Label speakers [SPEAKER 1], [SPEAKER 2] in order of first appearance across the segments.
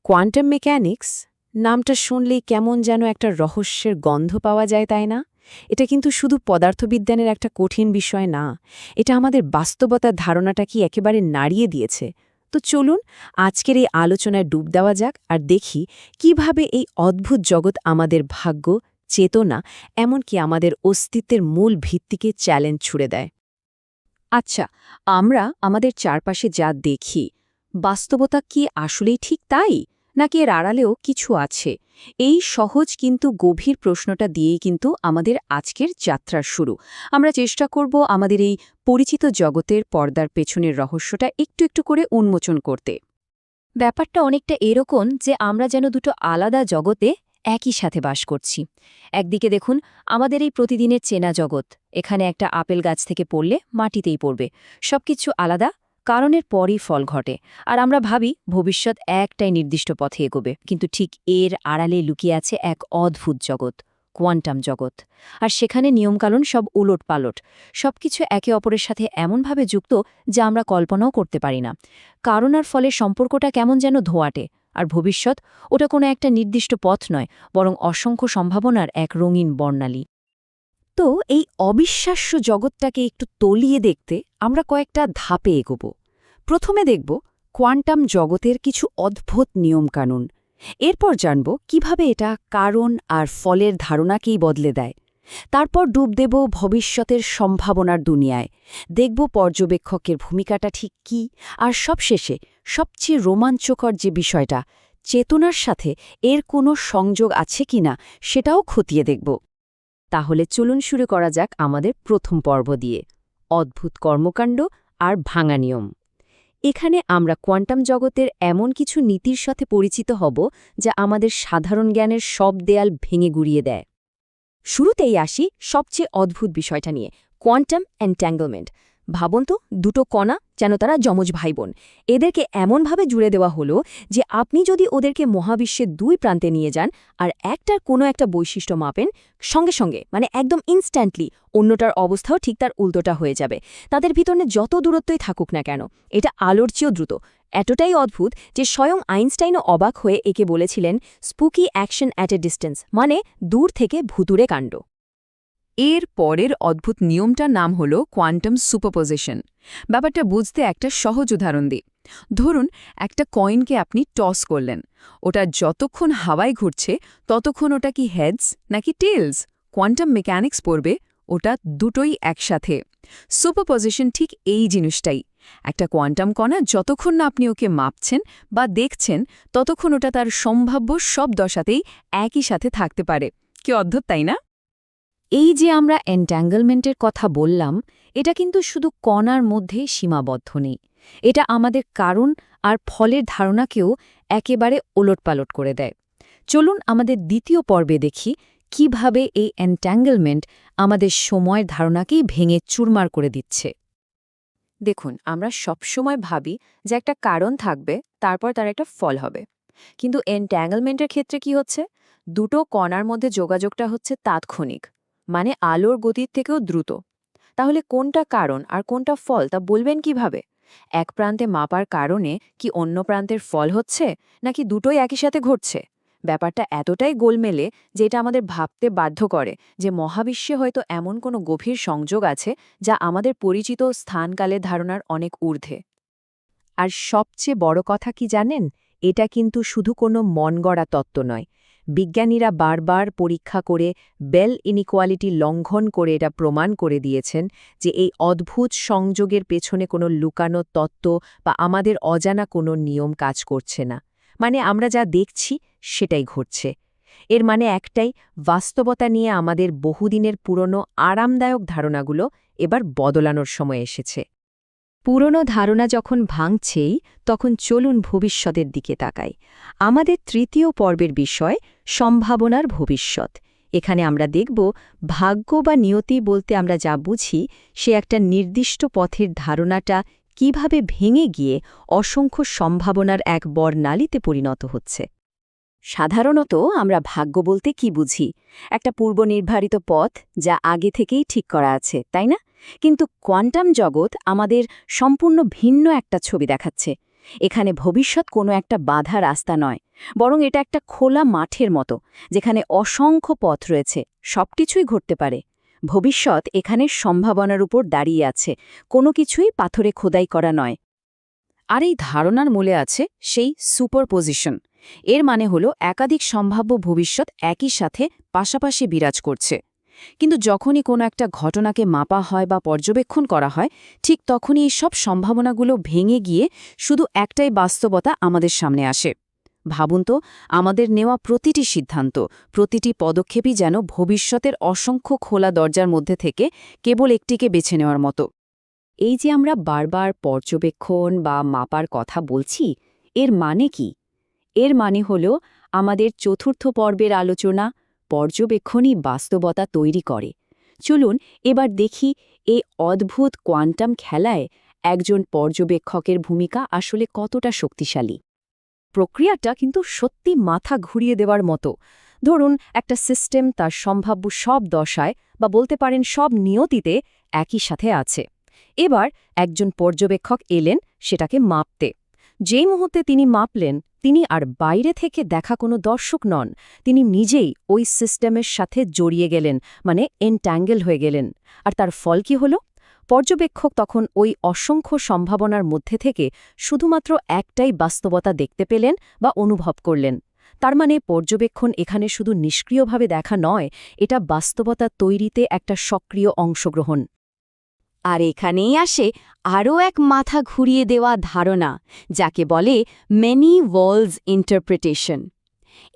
[SPEAKER 1] Quantum mechanics নামটা শুনলেই কেমন যেন একটা রহস্যের গন্ধ পাওয়া যায়, তাই না? এটা কিন্তু শুধু পদার্থবিজ্ঞানের একটা কঠিন বিষয় না, এটা আমাদের বাস্তবতার ধারণাটা কি একেবারে নাড়িয়ে দিয়েছে। তো চলুন আজকের এই আলোচনায় ডুব দেওয়া যাক আর দেখি কিভাবে এই অদ্ভুত জগৎ আমাদের ভাগ্য, চেতনা, এমনকি আমাদের অস্তিত্বের মূল ভিত্তিকে চ্যালেঞ্জ ছুড়ে দেয়। আচ্ছা, আমরা আমাদের চারপাশে যা দেখি, বাস্তবতা কি আসলেই ঠিক তাই, নাকি এর আড়ালেও কিছু আছে? এই সহজ কিন্তু গভীর প্রশ্নটা দিয়েই কিন্তু আমাদের আজকের যাত্রার শুরু। আমরা চেষ্টা করব আমাদের এই পরিচিত জগতের পর্দার পেছনের রহস্যটা একটু একটু করে উন্মোচন করতে।
[SPEAKER 2] ব্যাপারটা অনেকটা এরকম যে আমরা যেন দুটো আলাদা জগতে একই সাথে বাস করছি। একদিকে দেখুন আমাদের এই প্রতিদিনের চেনা জগৎ, এখানে একটা আপেল গাছ থেকে পড়লে মাটিতেই পড়বে, সবকিছু আলাদা, কারণের পরই ফল ঘটে। আর আমরা ভাবি ভবিষ্যৎ একটাই নির্দিষ্ট পথে এগোবে, কিন্তু ঠিক এর আড়ালে লুকিয়ে আছে এক অদ্ভুত জগৎ, কোয়ান্টাম জগৎ। আর সেখানে নিয়মকানুন সব উলটপালট, সবকিছু একে অপরের সাথে এমনভাবে যুক্ত যা আমরা কল্পনাও করতে পারি না। কারণ আর ফলে সম্পর্কটা কেমন যেন ধোঁয়াটে, আর ভবিষ্যৎ ওটা কোনো একটা নির্দিষ্ট পথ নয়, বরং অসংখ্য সম্ভাবনার এক রঙিন বর্ণালী।
[SPEAKER 1] তো এই অবিশ্বাস্য জগৎটাকে একটু তলিয়ে দেখতে আমরা কয়েকটা ধাপে এগোব। প্রথমে দেখব কোয়ান্টাম জগতের কিছু অদ্ভুত নিয়মকানুন। এরপর জানব কিভাবে এটা কারণ আর ফলের ধারণাকেই বদলে দেয়। তারপর ডুব দেব ভবিষ্যতের সম্ভাবনার দুনিয়ায়, দেখব পর্যবেক্ষকের ভূমিকাটা ঠিক কী, আর সবশেষে সবচেয়ে রোমাঞ্চকর যে বিষয়টা, চেতনার সাথে এর কোনো সংযোগ আছে কিনা সেটাও খতিয়ে দেখব। তাহলে চলুন শুরু করা যাক আমাদের প্রথম পর্ব দিয়ে, অদ্ভুত কর্মকাণ্ড আর ভাঙা নিয়ম। এখানে আমরা কোয়ান্টাম জগতের এমন কিছু নীতির সাথে পরিচিত হব যা আমাদের সাধারণ জ্ঞানের সব দেয়াল ভেঙে গুড়িয়ে দেয়। শুরুতেই আসি সবচেয়ে অদ্ভুত বিষয়টা নিয়ে, কোয়ান্টাম এন্ট্যাঙ্গলমেন্ট। ভাবুন তো, দুটো কণা যেন তারা যমজ ভাইবোন, এদেরকে এমনভাবে জুড়ে দেওয়া হলো যে আপনি যদি ওদেরকে মহাবিশ্বের দুই প্রান্তে নিয়ে যান আর একটার কোনো একটা বৈশিষ্ট্য মাপেন, সঙ্গে সঙ্গে মানে একদম ইনস্ট্যান্টলি অন্যটার অবস্থাও ঠিক তার উল্টোটা হয়ে যাবে। তাদের ভিতরে যত দূরত্বই থাকুক না কেন, এটা আলোর চেয়েও দ্রুত। এতটাই অদ্ভুত যে স্বয়ং আইনস্টাইনও অবাক হয়ে একে বলেছিলেন spooky action at a distance, মানে দূর থেকে ভুতুড়ে কাণ্ড।
[SPEAKER 3] এর পরের অদ্ভুত নিয়মটার নাম হল কোয়ান্টাম সুপারপোজিশন। ব্যাপারটা বুঝতে একটা সহজ উদাহরণ দিই। ধরুন একটা কয়েনকে আপনি টস করলেন, ওটা যতক্ষণ হাওয়ায় ঘুরছে ততক্ষণ ওটা কি হেডস নাকি টেলস? কোয়ান্টাম মেকানিক্স পড়বে ওটা দুটোই একসাথে। সুপারপোজিশন ঠিক এই জিনিসটাই। একটা কোয়ান্টাম কণা যতক্ষণ না আপনি ওকে মাপছেন বা দেখছেন, ততক্ষণ ওটা তার সম্ভাব্য সব দশাতেই একই সাথে থাকতে পারে। কি অদ্ভুত, তাই না?
[SPEAKER 2] এই যে আমরা এন্ট্যাঙ্গলমেন্টের কথা বললাম, এটা কিন্তু শুধু কণার মধ্যেই সীমাবদ্ধ নেই, এটা আমাদের কারণ আর ফলের ধারণাকেও একেবারে ওলটপালট করে দেয়। চলুন আমাদের দ্বিতীয় পর্বে দেখি কিভাবে এই এন্ট্যাঙ্গলমেন্ট আমাদের সময়ের ধারণাকেই ভেঙে চুরমার করে দিচ্ছে।
[SPEAKER 1] দেখুন, আমরা সবসময় ভাবি যে একটা কারণ থাকবে, তারপর তার একটা ফল হবে। কিন্তু এন্ট্যাঙ্গলমেন্টের ক্ষেত্রে কি হচ্ছে? দুটো কণার মধ্যে যোগাযোগটা হচ্ছে তাৎক্ষণিক, মানে আলোর গতির থেকেও দ্রুত। তাহলে কোনটা কারণ আর কোনটা ফল তা বলবেন কিভাবে? এক প্রান্তে মাপার কারণে কি অন্য প্রান্তের ফল হচ্ছে, নাকি দুটোই একই সাথে ঘটছে? ব্যাপারটা এতটাই গোলমেলে যে এটা আমাদের ভাবতে বাধ্য করে যে মহাবিশ্বে হয়তো এমন কোনো গভীর সংযোগ আছে যা আমাদের পরিচিত স্থানকালের ধারণার অনেক ঊর্ধ্বে। আর সবচেয়ে বড় কথা কি জানেন? এটা কিন্তু শুধু কোনো মনগড়া তত্ত্ব নয়। বিজ্ঞানীরা বারবার পরীক্ষা করে বেল ইনইকুয়ালিটি লঙ্ঘন করে এটা প্রমাণ করে দিয়েছেন যে এই অদ্ভুত সংযোগের পেছনে কোনো লুকানো তত্ত্ব বা আমাদের অজানা কোনো নিয়ম কাজ করছে না। মানে আমরা যা দেখছি সেটাই ঘটছে। এর মানে একটাই, বাস্তবতা নিয়ে আমাদের বহুদিনের পুরনো আরামদায়ক ধারণাগুলো এবার বদলানোর সময় এসেছে। পুরনো ধারণা যখন ভাঙছেই, তখন চলুন ভবিষ্যতের দিকে তাকাই। আমাদের তৃতীয় পর্বের বিষয় সম্ভাবনার ভবিষ্যৎ। এখানে আমরা দেখব ভাগ্য বা নিয়তি বলতে আমরা যা বুঝি সে একটা নির্দিষ্ট পথের ধারণাটা কিভাবে ভেঙে গিয়ে অসংখ্য সম্ভাবনার এক বর্ণালীতে পরিণত হচ্ছে। সাধারণত আমরা ভাগ্য বলতে কি বুঝি? একটা পূর্বনির্ধারিত পথ যা আগে থেকেই ঠিক করা আছে, তাই না? কিন্তু কোয়ান্টাম জগৎ আমাদের সম্পূর্ণ ভিন্ন একটা ছবি দেখাচ্ছে। এখানে ভবিষ্যৎ কোনো একটা বাধা রাস্তা নয়,
[SPEAKER 2] বরং এটা একটা খোলা মাঠের মতো, যেখানে অসংখ্য পথ রয়েছে, সবকিছুই ঘটতে পারে। ভবিষ্যৎ এখানে সম্ভাবনার উপর দাঁড়িয়ে আছে, কোনো কিছুই পাথরে খোদাই করা নয়। আর এই ধারণার মূলে আছে সেই সুপারপোজিশন। এর মানে হলো একাধিক সম্ভাব্য ভবিষ্যৎ একই সাথে পাশাপাশি বিরাজ করছে। কিন্তু যখনই কোনো একটা ঘটনাকে মাপা হয় বা পর্যবেক্ষণ করা হয়, ঠিক তখনই এই সব সম্ভাবনাগুলো ভেঙে গিয়ে শুধু একটাই বাস্তবতা আমাদের সামনে আসে। ভাবুন তো, আমাদের নেওয়া প্রতিটি সিদ্ধান্ত, প্রতিটি পদক্ষেপই যেন ভবিষ্যতের অসংখ্য খোলা দরজার মধ্যে থেকে কেবল একটিকে বেছে নেওয়ার মতো। এই যে আমরা বারবার পর্যবেক্ষণ বা মাপার কথা বলছি, এর মানে কি? এর মানে হল আমাদের চতুর্থ পর্বের আলোচনা পর্যবেক্ষণই বাস্তবতা তৈরি করে। চলুন এবার দেখি এই অদ্ভুত কোয়ান্টাম খেলায় একজন পর্যবেক্ষকের ভূমিকা আসলে কতটা শক্তিশালী। প্রক্রিয়াটা কিন্তু সত্যি মাথা ঘুরিয়ে দেওয়ার মতো। ধরুন, একটা সিস্টেম তার সম্ভাব্য সব দশায় বা বলতে পারেন সব নিয়তিতে একই সাথে আছে। এবার একজন পর্যবেক্ষক এলেন সেটাকে মাপতে। যেই মুহূর্তে তিনি মাপলেন, তিনি আর বাইরে থেকে দেখা কোনো দর্শক নন, তিনি নিজেই ওই সিস্টেমের সাথে জড়িয়ে গেলেন, মানে এনট্যাঙ্গেল হয়ে গেলেন। আর তার ফল কি হল? পর্যবেক্ষক তখন ওই অসংখ্য সম্ভাবনার মধ্যে থেকে শুধুমাত্র একটাই বাস্তবতা দেখতে পেলেন বা অনুভব করলেন। তার মানে পর্যবেক্ষণ এখানে শুধু নিষ্ক্রিয়ভাবে দেখা নয়, এটা বাস্তবতা তৈরিতে একটা সক্রিয় অংশগ্রহণ। আর এখানেই আসে আরও এক মাথা ঘুরিয়ে দেওয়া ধারণা, যাকে বলে মেনি ওয়ার্ল্ডস ইন্টারপ্রিটেশন।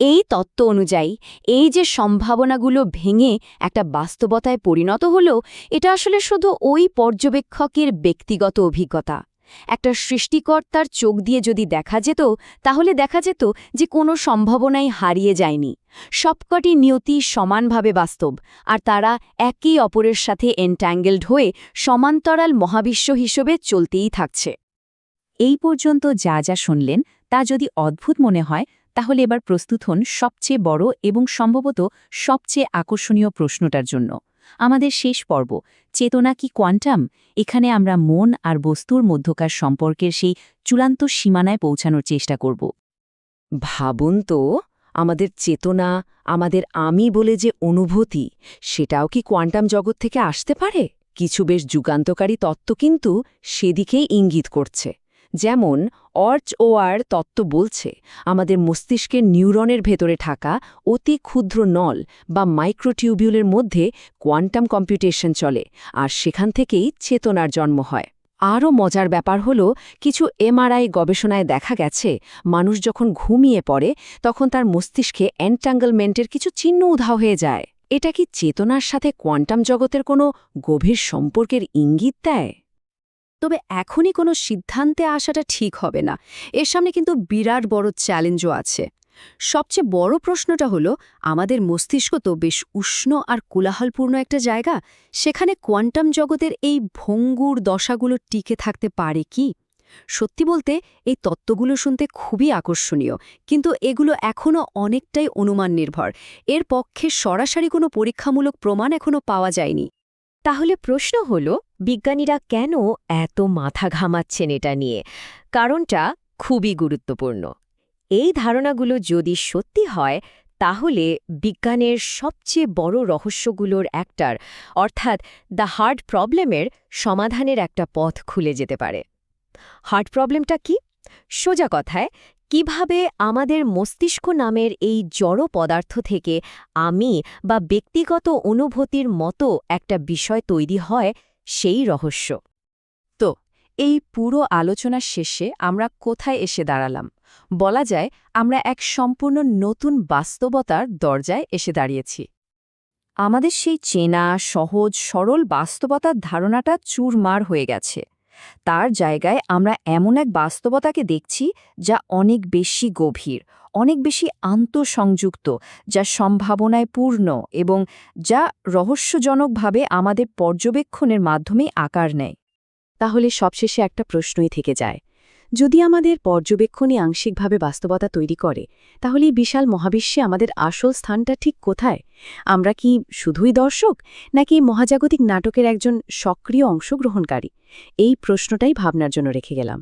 [SPEAKER 2] এই তত্ত্ব অনুযায়ী এই যে সম্ভাবনাগুলো ভেঙে একটা বাস্তবতায় পরিণত হলো, এটা আসলে শুধু ওই পর্যবেক্ষকের ব্যক্তিগত অভিজ্ঞতা। একটা সৃষ্টিকর্তার চোখ দিয়ে যদি দেখা যেত, তাহলে দেখা যেত যে কোনো সম্ভাবনাই হারিয়ে যায়নি। সবকটি নিয়তি সমানভাবে বাস্তব, আর তারা একে অপরের সাথে এনট্যাঙ্গেলড হয়ে সমান্তরাল মহাবিশ্ব হিসেবে চলতেই থাকছে। এই পর্যন্ত যা যা শুনলেন তা যদি অদ্ভুত মনে হয়, তাহলে এবার প্রস্তুত হন সবচেয়ে বড় এবং সম্ভবত সবচেয়ে আকর্ষণীয় প্রশ্নটার জন্য। আমাদের শেষ পর্ব, চেতনা কি কোয়ান্টাম? এখানে আমরা মন আর বস্তুর মধ্যকার সম্পর্কের সেই চূড়ান্ত সীমানায় পৌঁছানোর চেষ্টা করব। ভাবুন তো, আমাদের চেতনা, আমাদের আমি বলে যে অনুভূতি, সেটাও কি কোয়ান্টাম জগৎ থেকে আসতে পারে? কিছু বেশ যুগান্তকারী তত্ত্ব কিন্তু সেদিকেই ইঙ্গিত করছে। যেমন অর্চ-ওয়ার তত্ত্ব বলছে, আমাদের মস্তিষ্কের নিউরনের ভেতরে থাকা অতি ক্ষুদ্র নল বা মাইক্রোটিউবিউলের মধ্যে কোয়ান্টাম কম্পিউটেশন চলে, আর সেখান থেকেই চেতনার জন্ম হয়। আরও মজার ব্যাপার হল, কিছু এমআরআই গবেষণায় দেখা গেছে, মানুষ যখন ঘুমিয়ে পড়ে তখন তার মস্তিষ্কে এনট্যাঙ্গলমেন্টের কিছু চিহ্ন উধাও হয়ে যায়। এটা কি চেতনার সাথে কোয়ান্টাম জগতের কোনো গভীর সম্পর্কের ইঙ্গিত দেয়? তবে এখনই কোনো সিদ্ধান্তে আসাটা ঠিক হবে না। এর সামনে কিন্তু বিরাট বড় চ্যালেঞ্জও আছে। সবচেয়ে বড় প্রশ্নটা হলো, আমাদের মস্তিষ্ক তো বেশ উষ্ণ আর কোলাহলপূর্ণ একটা জায়গা, সেখানে কোয়ান্টাম জগতের এই ভঙ্গুর দশাগুলো টিকে থাকতে পারে কি? সত্যি বলতে এই তত্ত্বগুলো শুনতে খুবই আকর্ষণীয়, কিন্তু এগুলো এখনও অনেকটাই অনুমান নির্ভর। এর পক্ষে সরাসরি কোনো পরীক্ষামূলক প্রমাণ এখনও পাওয়া যায়নি। তাহলে প্রশ্ন হল, বিজ্ঞানীরা কেন এত মাথা ঘামাচ্ছেন এটা নিয়ে? কারণটা খুবই গুরুত্বপূর্ণ। এই ধারণাগুলো যদি সত্যি হয়, তাহলে বিজ্ঞানের সবচেয়ে বড় রহস্যগুলোর একটার, অর্থাৎ দ্য হার্ট প্রবলেমের সমাধানের একটা পথ খুলে যেতে পারে। হার্ট প্রবলেমটা কি? সোজা কথায়, কিভাবে আমাদের মস্তিষ্ক নামের এই জড় পদার্থ থেকে আমি বা ব্যক্তিগত অনুভূতির মতো একটা বিষয় তৈরি হয়, সেই রহস্য। তো এই পুরো আলোচনার শেষে আমরা কোথায় এসে দাঁড়ালাম? বলা যায়, আমরা এক সম্পূর্ণ নতুন বাস্তবতার দরজায় এসে দাঁড়িয়েছি। আমাদের সেই চেনা, সহজ, সরল বাস্তবতার ধারণাটা চুরমার হয়ে গেছে। তার জায়গায় আমরা এমন এক বাস্তবতাকে দেখছি যা অনেক বেশি গভীর, অনেক বেশি আন্তঃসংযুক্ত, যা সম্ভাবনায় পূর্ণ এবং যা রহস্যজনকভাবে আমাদের পর্যবেক্ষণের মাধ্যমে আকার নেয়। তাহলে সবশেষে একটা প্রশ্নই থেকে যায়, যদি আমাদের পর্যবেক্ষণই আংশিকভাবে বাস্তবতা তৈরি করে, তাহলে এই বিশাল মহাবিশ্বে আমাদের আসল স্থানটা ঠিক কোথায়? আমরা কি শুধুই দর্শক, নাকি মহাজাগতিক নাটকের একজন সক্রিয় অংশগ্রহণকারী? এই প্রশ্নটাই ভাবনার জন্য রেখে গেলাম।